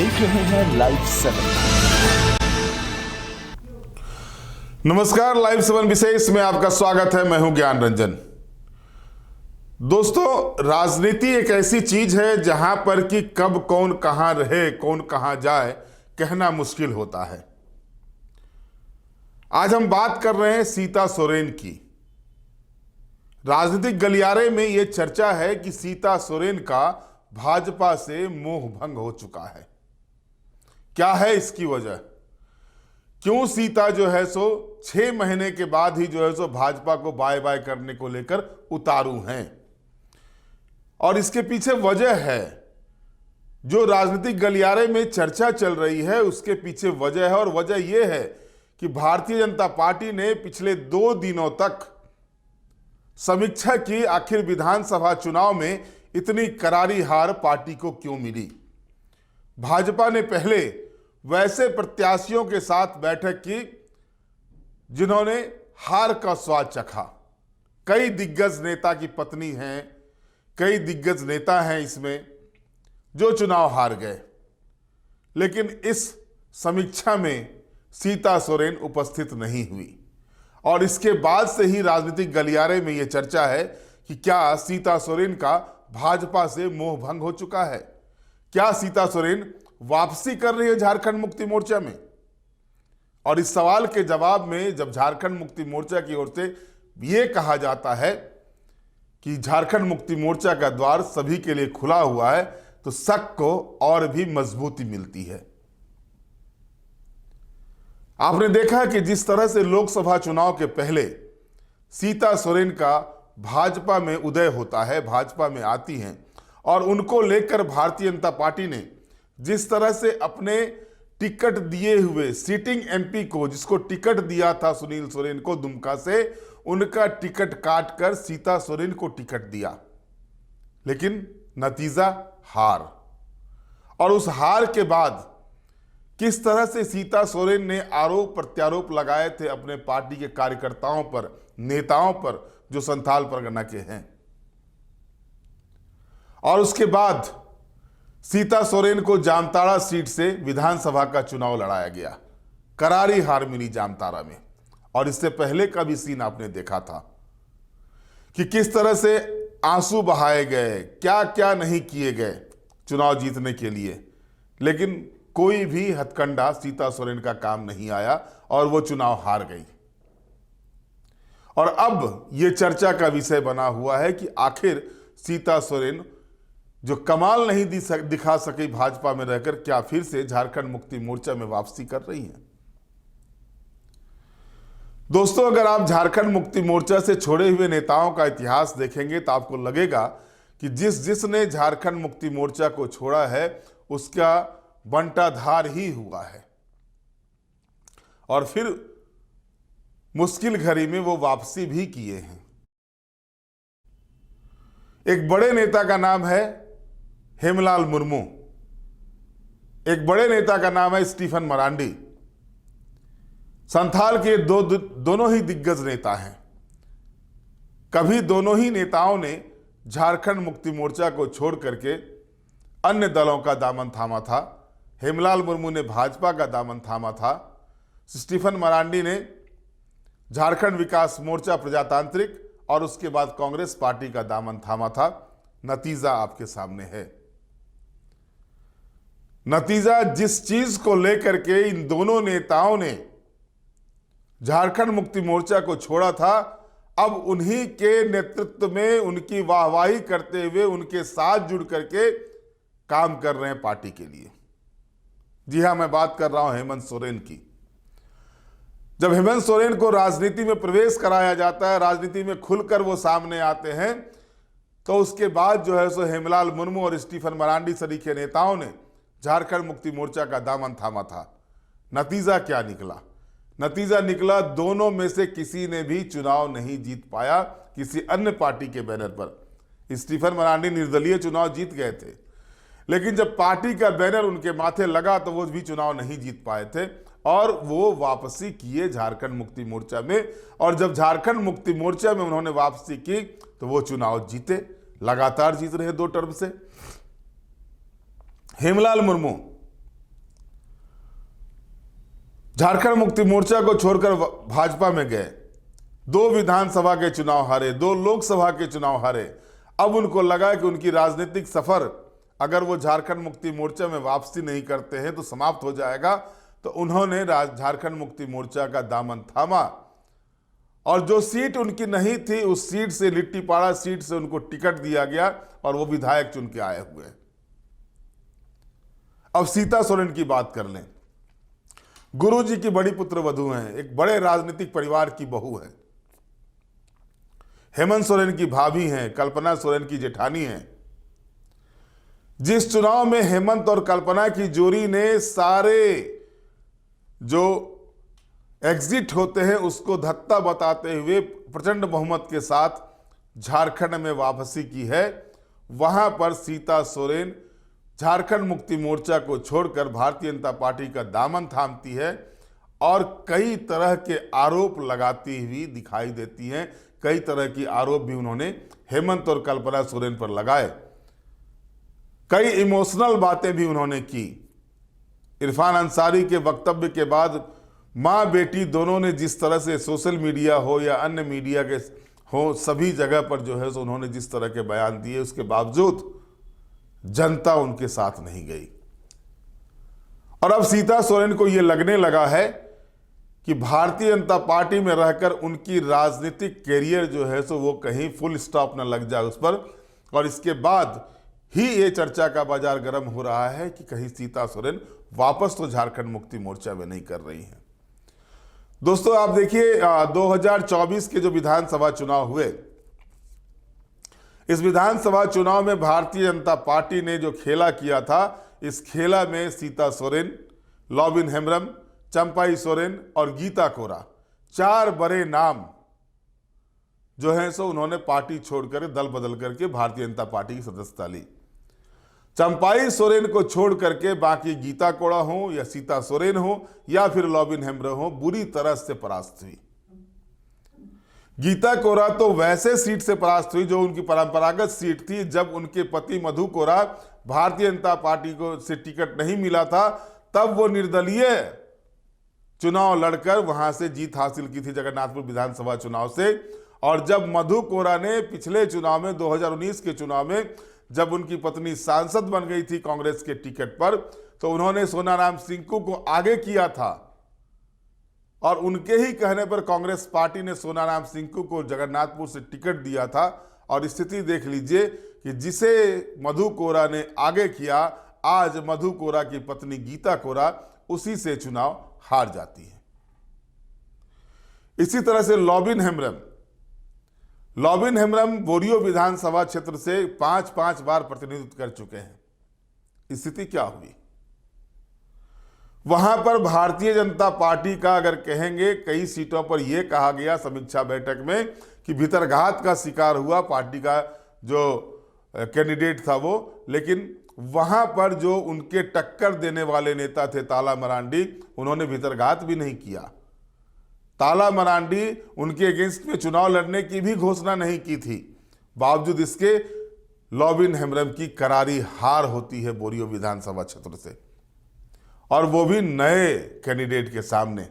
देख रहे हैं लाइव 7। नमस्कार, लाइव 7 विशेष में आपका स्वागत है। मैं हूं ज्ञान रंजन। दोस्तों, राजनीति एक ऐसी चीज है जहां पर कि कब कौन कहां रहे, कौन कहां जाए, कहना मुश्किल होता है। आज हम बात कर रहे हैं सीता सोरेन की। राजनीतिक गलियारे में यह चर्चा है कि सीता सोरेन का भाजपा से मोह भंग हो चुका है। क्या है इसकी वजह? क्यों सीता जो है सो 6 महीने के बाद ही जो है सो भाजपा को बाय बाय करने को लेकर उतारू हैं? और इसके पीछे वजह है, जो राजनीतिक गलियारे में चर्चा चल रही है उसके पीछे वजह है। और वजह यह है कि भारतीय जनता पार्टी ने पिछले 2 दिनों तक समीक्षा की, आखिर विधानसभा चुनाव में इतनी करारी हार पार्टी को क्यों मिली। भाजपा ने पहले वैसे प्रत्याशियों के साथ बैठक की जिन्होंने हार का स्वाद चखा। कई दिग्गज नेता की पत्नी हैं, कई दिग्गज नेता हैं इसमें जो चुनाव हार गए। लेकिन इस समीक्षा में सीता सोरेन उपस्थित नहीं हुई। और इसके बाद से ही राजनीतिक गलियारे में यह चर्चा है कि क्या सीता सोरेन का भाजपा से मोह भंग हो चुका है। क्या सीता सोरेन वापसी कर रही है झारखंड मुक्ति मोर्चा में? और इस सवाल के जवाब में जब झारखंड मुक्ति मोर्चा की ओर से यह कहा जाता है कि झारखंड मुक्ति मोर्चा का द्वार सभी के लिए खुला हुआ है, तो शक को और भी मजबूती मिलती है। आपने देखा कि जिस तरह से लोकसभा चुनाव के पहले सीता सोरेन का भाजपा में उदय होता है, भाजपा में आती हैं, और उनको लेकर भारतीय जनता पार्टी ने जिस तरह से अपने टिकट दिए हुए सिटिंग एमपी को, जिसको टिकट दिया था सुनील सोरेन को दुमका से, उनका टिकट काटकर सीता सोरेन को टिकट दिया। लेकिन नतीजा हार। और उस हार के बाद किस तरह से सीता सोरेन ने आरोप प्रत्यारोप लगाए थे अपने पार्टी के कार्यकर्ताओं पर, नेताओं पर, जो संथाल परगना के हैं। और उसके बाद सीता सोरेन को जामताड़ा सीट से विधानसभा का चुनाव लड़ाया गया। करारी हार मिली जामताड़ा में। और इससे पहले का भी सीन आपने देखा था कि किस तरह से आंसू बहाए गए, क्या क्या नहीं किए गए चुनाव जीतने के लिए। लेकिन कोई भी हथकंडा सीता सोरेन का काम नहीं आया और वो चुनाव हार गई। और अब ये चर्चा का विषय बना हुआ है कि आखिर सीता सोरेन जो कमाल नहीं दिखा सकी भाजपा में रहकर, क्या फिर से झारखंड मुक्ति मोर्चा में वापसी कर रही हैं? दोस्तों, अगर आप झारखंड मुक्ति मोर्चा से छोड़े हुए नेताओं का इतिहास देखेंगे तो आपको लगेगा कि जिसने झारखंड मुक्ति मोर्चा को छोड़ा है उसका बंटाधार ही हुआ है। और फिर मुश्किल घड़ी में वो वापसी भी किए हैं। एक बड़े नेता का नाम है हेमलाल मुर्मू, एक बड़े नेता का नाम है स्टीफन मरांडी। संथाल के दोनों ही दिग्गज नेता हैं। कभी दोनों ही नेताओं ने झारखंड मुक्ति मोर्चा को छोड़ करके अन्य दलों का दामन थामा था। हेमलाल मुर्मू ने भाजपा का दामन थामा था। स्टीफन मरांडी ने झारखंड विकास मोर्चा प्रजातांत्रिक और उसके बाद कांग्रेस पार्टी का दामन थामा था। नतीजा आपके सामने है। नतीजा जिस चीज को लेकर के इन दोनों नेताओं ने झारखंड मुक्ति मोर्चा को छोड़ा था, अब उन्हीं के नेतृत्व में उनकी वाहवाही करते हुए उनके साथ जुड़ करके काम कर रहे हैं पार्टी के लिए। जी हां, मैं बात कर रहा हूं हेमंत सोरेन की। जब हेमंत सोरेन को राजनीति में प्रवेश कराया जाता है, राजनीति में खुलकर वो सामने आते हैं, तो उसके बाद जो है सो हेमलाल मुर्मू और स्टीफन मरांडी सरीखे नेताओं ने झारखंड मुक्ति मोर्चा का दामन थामा था। नतीजा क्या निकला? नतीजा निकला दोनों में से किसी ने भी चुनाव नहीं जीत पाया किसी अन्य पार्टी के बैनर पर। स्टीफन मरांडी निर्दलीय चुनाव जीत गए थे, लेकिन जब पार्टी का बैनर उनके माथे लगा तो वो भी चुनाव नहीं जीत पाए थे और वो वापसी किए झारखंड मुक्ति मोर्चा में। और जब झारखंड मुक्ति मोर्चा में उन्होंने वापसी की तो वो चुनाव जीते, लगातार जीत रहे 2 टर्म से। हेमलाल मुर्मू झारखंड मुक्ति मोर्चा को छोड़कर भाजपा में गए, 2 विधानसभा के चुनाव हारे, 2 लोकसभा के चुनाव हारे। अब उनको लगा कि उनकी राजनीतिक सफर अगर वो झारखंड मुक्ति मोर्चा में वापसी नहीं करते हैं तो समाप्त हो जाएगा। तो उन्होंने झारखंड मुक्ति मोर्चा का दामन थामा और जो सीट उनकी नहीं थी उस सीट से, लिट्टीपाड़ा सीट से उनको टिकट दिया गया और वो विधायक चुन के आए हुए हैं। अब सीता सोरेन की बात कर लें। गुरुजी की बड़ी पुत्र वधू हैं, एक बड़े राजनीतिक परिवार की बहू है। हेमंत सोरेन की भाभी हैं, कल्पना सोरेन की जेठानी हैं। जिस चुनाव में हेमंत और कल्पना की जोड़ी ने सारे जो एग्जिट होते हैं उसको धत्ता बताते हुए प्रचंड बहुमत के साथ झारखंड में वापसी की है, वहां पर सीता सोरेन झारखंड मुक्ति मोर्चा को छोड़कर भारतीय जनता पार्टी का दामन थामती है और कई तरह के आरोप लगाती हुई दिखाई देती हैं। कई तरह की आरोप भी उन्होंने हेमंत और कल्पना सोरेन पर लगाए, कई इमोशनल बातें भी उन्होंने की। इरफान अंसारी के वक्तव्य के बाद मां बेटी दोनों ने जिस तरह से सोशल मीडिया हो या अन्य मीडिया के हो, सभी जगह पर जो है सो उन्होंने जिस तरह के बयान दिए, उसके बावजूद जनता उनके साथ नहीं गई। और अब सीता सोरेन को यह लगने लगा है कि भारतीय जनता पार्टी में रहकर उनकी राजनीतिक कैरियर जो है सो वो कहीं फुल स्टॉप न लग जाए उस पर। और इसके बाद ही ये चर्चा का बाजार गर्म हो रहा है कि कहीं सीता सोरेन वापस तो झारखंड मुक्ति मोर्चा में नहीं कर रही हैं। दोस्तों आप देखिए 2024 के जो विधानसभा चुनाव हुए, इस विधानसभा चुनाव में भारतीय जनता पार्टी ने जो खेला किया था, इस खेला में सीता सोरेन, लॉबिन हेम्ब्रम, चंपाई सोरेन और गीता कोरा, 4 बड़े नाम जो है सो उन्होंने पार्टी छोड़कर दल बदल करके भारतीय जनता पार्टी की सदस्यता ली। चंपाई सोरेन को छोड़ करके बाकी गीता कोड़ा हो या सीता सोरेन हो या फिर लॉबिन हेम्ब्रम हो, बुरी तरह से परास्त हुई। गीता कोरा तो वैसे सीट से परास्त हुई जो उनकी परंपरागत सीट थी। जब उनके पति मधु कोरा भारतीय जनता पार्टी को से टिकट नहीं मिला था, तब वो निर्दलीय चुनाव लड़कर वहां से जीत हासिल की थी जगन्नाथपुर विधानसभा चुनाव से। और जब मधु कोरा ने पिछले चुनाव में 2019 के चुनाव में जब उनकी पत्नी सांसद बन गई थी कांग्रेस के टिकट पर, तो उन्होंने सोनाराम सिंकू को आगे किया था और उनके ही कहने पर कांग्रेस पार्टी ने सोनाराम सिंकू को जगन्नाथपुर से टिकट दिया था। और स्थिति देख लीजिए कि जिसे मधु कोरा ने आगे किया, आज मधु कोरा की पत्नी गीता कोरा उसी से चुनाव हार जाती है। इसी तरह से लॉबिन हेम्ब्रम बोरियो विधानसभा क्षेत्र से 5 बार प्रतिनिधित्व कर चुके हैं। स्थिति क्या हुई? वहां पर भारतीय जनता पार्टी का अगर कहेंगे, कई सीटों पर यह कहा गया समीक्षा बैठक में कि भीतरघात का शिकार हुआ पार्टी का जो कैंडिडेट था वो। लेकिन वहां पर जो उनके टक्कर देने वाले नेता थे ताला मरांडी, उन्होंने भीतरघात भी नहीं किया। ताला मरांडी उनके अगेंस्ट में चुनाव लड़ने की भी घोषणा नहीं की थी। बावजूद इसके लॉबिन हेम्ब्रम की करारी हार होती है बोरियो विधानसभा क्षेत्र से, और वो भी नए कैंडिडेट के सामने।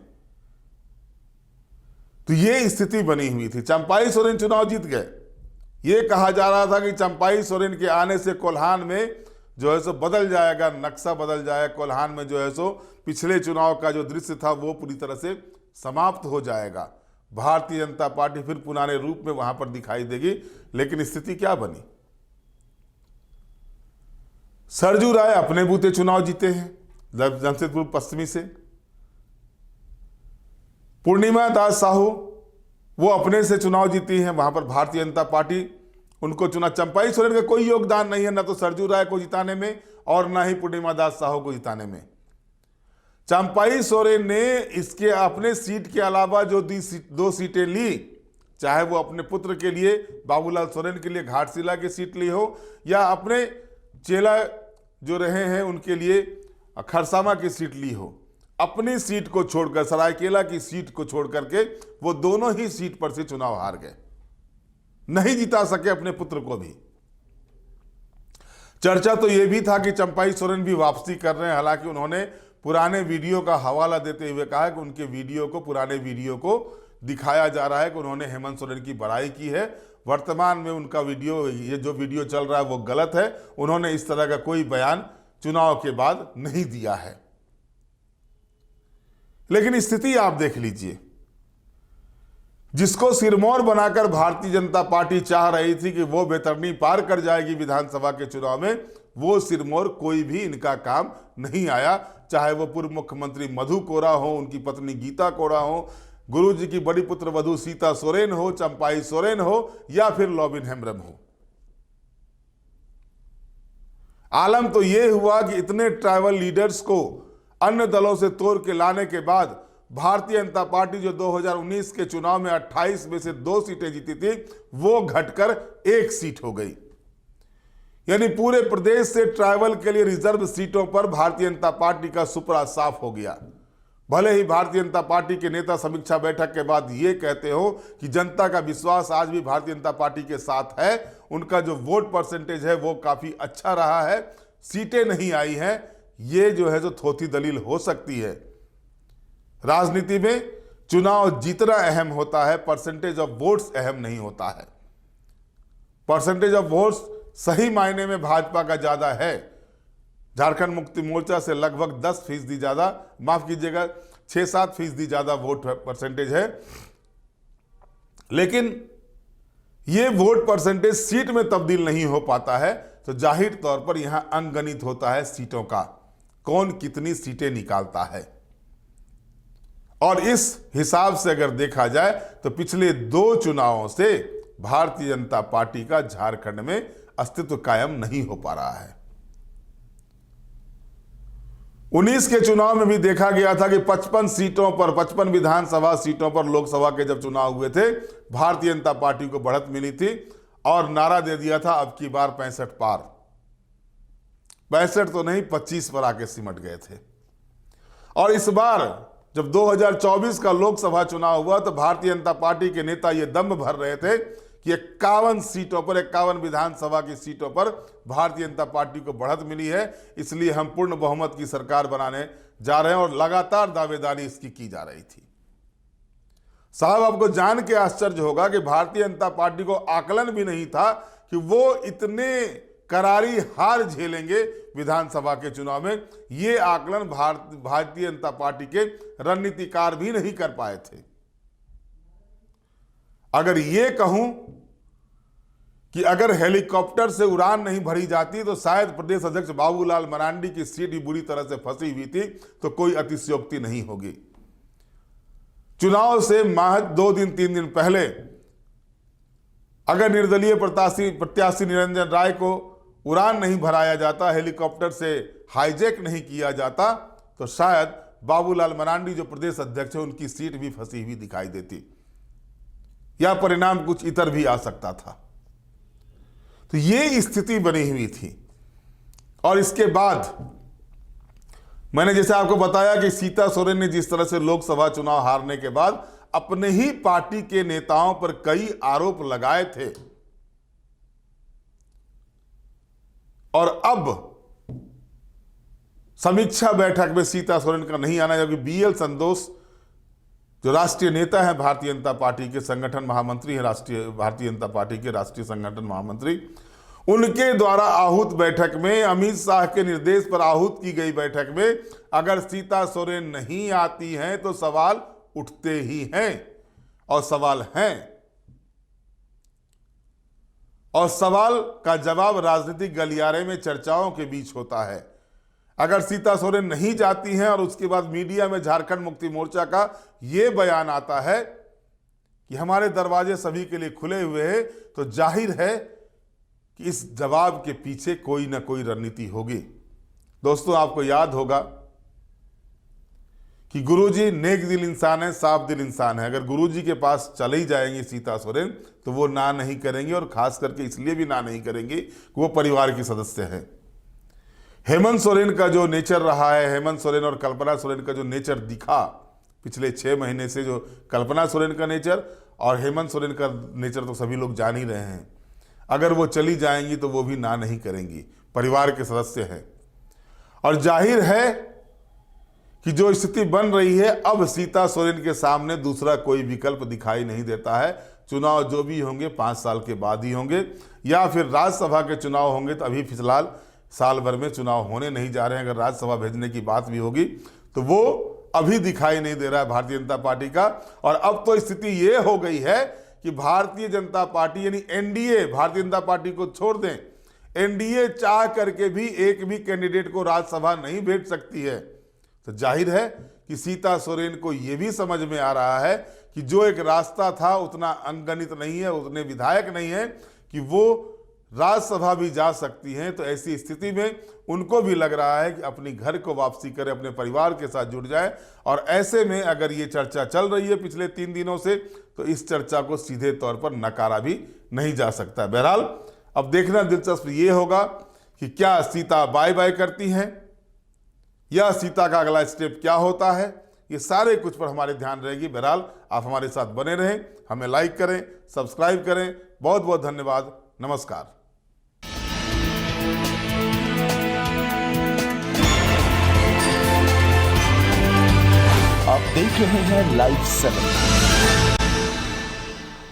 तो ये स्थिति बनी हुई थी। चंपाई सोरेन चुनाव जीत गए। ये कहा जा रहा था कि चंपाई सोरेन के आने से कोल्हान में जो है सो बदल जाएगा, नक्शा बदल जाएगा। कोल्हान में जो है सो पिछले चुनाव का जो दृश्य था वो पूरी तरह से समाप्त हो जाएगा। भारतीय जनता पार्टी फिर पुराने रूप में वहां पर दिखाई देगी। लेकिन स्थिति क्या बनी? सरजू राय अपने बूते चुनाव जीते हैं जमशेदपुर पश्चिमी से। पूर्णिमा दास साहू वो अपने से चुनाव जीती हैं, वहां पर भारतीय जनता पार्टी उनको चुना। चंपाई सोरेन का कोई योगदान नहीं है, ना तो सरजू राय को जिताने में और ना ही पूर्णिमा दास साहू को जिताने में। चंपाई सोरेन ने इसके अपने सीट के अलावा जो 2 सीटें ली, चाहे वो अपने पुत्र के लिए बाबूलाल सोरेन के लिए घाटशिला की सीट ली हो या अपने चेला जो रहे हैं उनके लिए खरसामा की सीट ली हो, अपनी सीट को छोड़कर, सरायकेला की सीट को छोड़ करके वो दोनों ही सीट पर से चुनाव हार गए, नहीं जिता सके अपने पुत्र को भी। चर्चा तो यह भी था कि चंपाई सोरेन भी वापसी कर रहे हैं। हालांकि उन्होंने पुराने वीडियो का हवाला देते हुए कहा कि उनके वीडियो को, पुराने वीडियो को दिखाया जा रहा है कि उन्होंने हेमंत सोरेन की बड़ाई की है। वर्तमान में उनका वीडियो, ये जो वीडियो चल रहा है वो गलत है। उन्होंने इस तरह का कोई बयान चुनाव के बाद नहीं दिया है। लेकिन स्थिति आप देख लीजिए, जिसको सिरमौर बनाकर भारतीय जनता पार्टी चाह रही थी कि वो बेतरनी पार कर जाएगी विधानसभा के चुनाव में, वो सिरमौर कोई भी इनका काम नहीं आया। चाहे वो पूर्व मुख्यमंत्री मधु कोड़ा हो, उनकी पत्नी गीता कोड़ा हो, गुरुजी की बड़ी पुत्र वधू सीता सोरेन हो, चंपाई सोरेन हो, या फिर लॉबिन हेम्ब्रम हो। आलम तो ये हुआ कि इतने ट्राइबल लीडर्स को अन्य दलों से तोड़ के लाने के बाद भारतीय जनता पार्टी जो 2019 के चुनाव में 28 में से 2 सीटें जीती थी, वो घटकर 1 सीट हो गई। यानी पूरे प्रदेश से ट्राइबल के लिए रिजर्व सीटों पर भारतीय जनता पार्टी का सुपड़ा साफ हो गया। भले ही भारतीय जनता पार्टी के नेता समीक्षा बैठक के बाद ये कहते हो कि जनता का विश्वास आज भी भारतीय जनता पार्टी के साथ है, उनका जो वोट परसेंटेज है वो काफी अच्छा रहा है, सीटें नहीं आई हैं, ये जो है जो थोथी दलील हो सकती है। राजनीति में चुनाव जीतना अहम होता है, परसेंटेज ऑफ वोट्स अहम नहीं होता है। परसेंटेज ऑफ वोट्स सही मायने में भाजपा का ज्यादा है। झारखंड मुक्ति मोर्चा से लगभग 10% ज्यादा, माफ कीजिएगा 6-7% ज्यादा वोट परसेंटेज है। लेकिन ये वोट परसेंटेज सीट में तब्दील नहीं हो पाता है, तो जाहिर तौर पर यहां अंकगणित होता है सीटों का, कौन कितनी सीटें निकालता है। और इस हिसाब से अगर देखा जाए तो पिछले 2 चुनावों से भारतीय जनता पार्टी का झारखंड में अस्तित्व कायम नहीं हो पा रहा है। 19 के चुनाव में भी देखा गया था कि 55 सीटों पर, 55 विधानसभा सीटों पर लोकसभा के जब चुनाव हुए थे, भारतीय जनता पार्टी को बढ़त मिली थी और नारा दे दिया था अब की बार 65 पार। 65 तो नहीं, 25 पर आके सिमट गए थे। और इस बार जब 2024 का लोकसभा चुनाव हुआ तो भारतीय जनता पार्टी के नेता ये दम भर रहे थे कि 51 सीटों पर, 51 विधानसभा की सीटों पर भारतीय जनता पार्टी को बढ़त मिली है, इसलिए हम पूर्ण बहुमत की सरकार बनाने जा रहे हैं। और लगातार दावेदारी इसकी की जा रही थी। साहब, आपको जान के आश्चर्य होगा कि भारतीय जनता पार्टी को आकलन भी नहीं था कि वो इतने करारी हार झेलेंगे विधानसभा के चुनाव में। ये आकलन भारतीय जनता पार्टी के रणनीतिकार भी नहीं कर पाए थे। अगर ये कहूं कि अगर हेलीकॉप्टर से उड़ान नहीं भरी जाती तो शायद प्रदेश अध्यक्ष बाबूलाल मरांडी की सीट भी बुरी तरह से फंसी हुई थी, तो कोई अतिशयोक्ति नहीं होगी। चुनाव से महज 2-3 दिन पहले अगर निर्दलीय प्रत्याशी निरंजन राय को उड़ान नहीं भराया जाता, हेलीकॉप्टर से हाईजैक नहीं किया जाता, तो शायद बाबूलाल मरांडी जो प्रदेश अध्यक्ष है उनकी सीट भी फंसी हुई दिखाई देती, या परिणाम कुछ इतर भी आ सकता था। तो ये स्थिति बनी हुई थी। और इसके बाद मैंने जैसे आपको बताया कि सीता सोरेन ने जिस तरह से लोकसभा चुनाव हारने के बाद अपने ही पार्टी के नेताओं पर कई आरोप लगाए थे, और अब समीक्षा बैठक में सीता सोरेन का नहीं आना, जबकि BL संतोष जो राष्ट्रीय नेता है भारतीय जनता पार्टी के, संगठन महामंत्री है भारतीय जनता पार्टी के राष्ट्रीय संगठन महामंत्री, उनके द्वारा आहूत बैठक में, अमित शाह के निर्देश पर आहूत की गई बैठक में अगर सीता सोरेन नहीं आती हैं तो सवाल उठते ही हैं, और सवाल हैं। और सवाल का जवाब राजनीतिक गलियारे में चर्चाओं के बीच होता है। अगर सीता सोरेन नहीं जाती हैं और उसके बाद मीडिया में झारखंड मुक्ति मोर्चा का यह बयान आता है कि हमारे दरवाजे सभी के लिए खुले हुए हैं, तो जाहिर है कि इस जवाब के पीछे कोई ना कोई रणनीति होगी। दोस्तों, आपको याद होगा कि गुरुजी नेक दिल इंसान है, साफ दिल इंसान है। अगर गुरुजी के पास चली जाएंगी सीता सोरेन तो वो ना नहीं करेंगे, और खास करके इसलिए भी ना नहीं करेंगे कि वो परिवार की सदस्य है। हेमंत सोरेन का जो नेचर रहा है, हेमंत सोरेन और कल्पना सोरेन का जो नेचर दिखा पिछले 6 महीने से, जो कल्पना सोरेन का नेचर और हेमंत सोरेन का नेचर तो सभी लोग जान ही रहे हैं। अगर वो चली जाएंगी तो वो भी ना नहीं करेंगी, परिवार के सदस्य हैं। और जाहिर है कि जो स्थिति बन रही है, अब सीता सोरेन के सामने दूसरा कोई विकल्प दिखाई नहीं देता है। चुनाव जो भी होंगे 5 साल के बाद ही होंगे, या फिर राज्यसभा के चुनाव होंगे तो अभी फिलहाल साल भर में चुनाव होने नहीं जा रहे हैं। अगर राज्यसभा भेजने की बात भी होगी तो वो अभी दिखाई नहीं दे रहा है भारतीय जनता पार्टी का। और अब तो स्थिति ये हो गई है कि भारतीय जनता पार्टी यानी एनडीए, भारतीय जनता पार्टी को छोड़ दें, एनडीए चाह करके भी एक भी कैंडिडेट को राज्यसभा नहीं भेज सकती है। तो जाहिर है कि सीता सोरेन को यह भी समझ में आ रहा है कि जो एक रास्ता था उतना अंगनित नहीं है, उतने विधायक नहीं है कि वो राज्यसभा भी जा सकती हैं। तो ऐसी स्थिति में उनको भी लग रहा है कि अपनी घर को वापसी करे, अपने परिवार के साथ जुड़ जाए। और ऐसे में अगर ये चर्चा चल रही है पिछले 3 दिनों से, तो इस चर्चा को सीधे तौर पर नकारा भी नहीं जा सकता। बहरहाल अब देखना दिलचस्प ये होगा कि क्या सीता बाय बाय करती हैं या सीता का अगला स्टेप क्या होता है। ये सारे कुछ पर हमारे ध्यान रहेगी। बहरहाल आप हमारे साथ बने रहें, हमें लाइक करें, सब्सक्राइब करें। बहुत बहुत धन्यवाद। नमस्कार। आप देख रहे हैं लाइव 7।